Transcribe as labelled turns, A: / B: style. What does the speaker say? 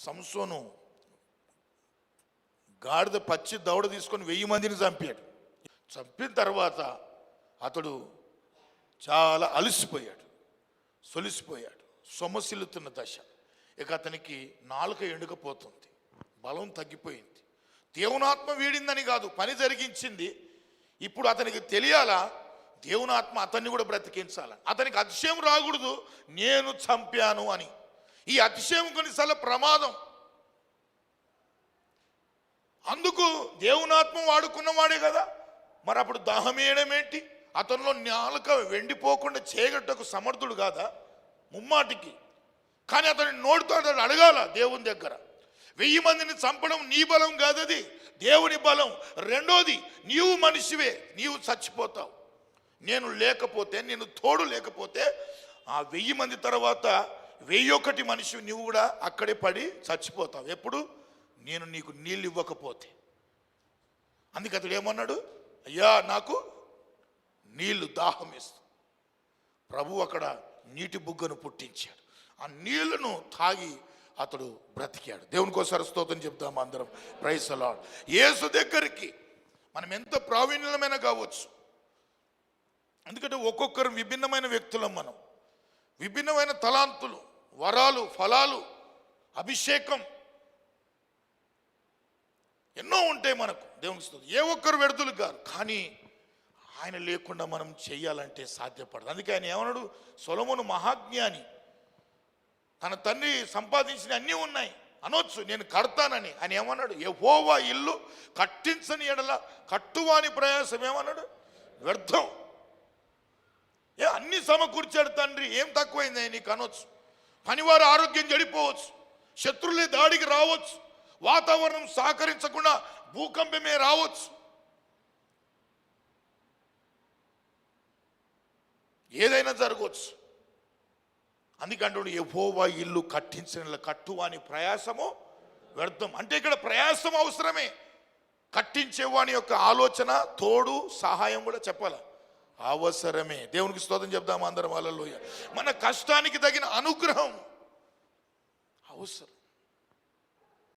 A: సంసోను గాడిద పచ్చి దౌడ తీసుకొని 1000 మందిని చంపాడు. చంపిన తర్వాత అతడు చాలా అలసిపోయాడు, సొలిసిపోయాడు, సొమసిల్లుతున్న దశ. ఇక అతనికి నాలుక ఎండుకపోతుంది, బలం తగ్గిపోయింది. దేవునాత్మ వీడిందని కాదు, పని జరిగించింది. ఇప్పుడు అతనికి తెలియాలా, దేవునాత్మ అతన్ని కూడా బ్రతికించాలని. అతనికి అతిశయం రాకూడదు, నేను చంపాను అని. ఈ అతిశయం కొన్నిసార్లు ప్రమాదం. అందుకు దేవునాత్మ వాడుకున్నవాడే కదా. మరి అప్పుడు దాహం వేయడం ఏంటి? అతనిలో నాలుక వెండిపోకుండా చేయగట్టకు సమర్థుడు కాదా ముమ్మాటికి? కానీ అతని నోటితో అతను అడగాల దేవుని దగ్గర. 1000 మందిని చంపడం నీ బలం కాదది, దేవుని బలం. రెండోది, నీవు మనిషివే, నీవు చచ్చిపోతావు. నేను లేకపోతే, నేను తోడు లేకపోతే ఆ 1000 మంది తర్వాత 1001 మనిషి నువ్వు కూడా అక్కడే పడి చచ్చిపోతావు. ఎప్పుడు? నేను నీకు నీళ్ళు ఇవ్వకపోతే. అందుకే అతడు ఏమన్నాడు? అయ్యా నాకు నీళ్లు దాహం ఇస్తూ. ప్రభు అక్కడ నీటి బుగ్గను పుట్టించాడు. ఆ నీళ్లను తాగి అతడు బ్రతికాడు. దేవునికోసారి స్తోత్రం చెప్తాము అందరం. Praise the lord. యేసు దగ్గరికి మనం ఎంత ప్రావీణ్యమైన కావచ్చు, ఎందుకంటే ఒక్కొక్కరు విభిన్నమైన వ్యక్తులం. మనం విభిన్నమైన తలాంతులు, వరాలు, ఫలాలు, అభిషేకం ఎన్నో ఉంటాయి మనకు. దేవునికి స్తోత్రం. ఏ ఒక్కరు విడుదల కాదు, కానీ ఆయన లేకుండా మనం చెయ్యాలంటే సాధ్యపడదు. అందుకే ఆయన ఏమన్నాడు? సొలొమోను మహాజ్ఞాని, తన తండ్రి సంపాదించిన అన్నీ ఉన్నాయి అనొచ్చు, నేను కడతానని. ఆయన ఏమన్నాడు? యెహోవా ఇల్లు కట్టించని ఎడల కట్టువాని ప్రయాసం ఏమన్నాడు? వ్యర్థం. అన్ని సమకూర్చాడు తండ్రి, ఏం తక్కువైంది నీకు అనొచ్చు. పనివారు ఆరోగ్యం చెడిపోవచ్చు, శత్రువులే దాడికి రావచ్చు, వాతావరణం సహకరించకుండా భూకంపమే రావచ్చు, ఏదైనా జరగవచ్చు. అందుకంటే యెహోవా ఇల్లు కట్టించిన కట్టువాని ప్రయాసము వ్యర్థం. అంటే ఇక్కడ ప్రయాసం అవసరమే, కట్టించేవాని యొక్క ఆలోచన, తోడు, సహాయం కూడా చెప్పాల అవసరమే. దేవునికి స్తోత్రం చెప్దాం అందరం. హల్లెలూయా. మన కష్టానికి తగిన అనుగ్రహం అవసరం.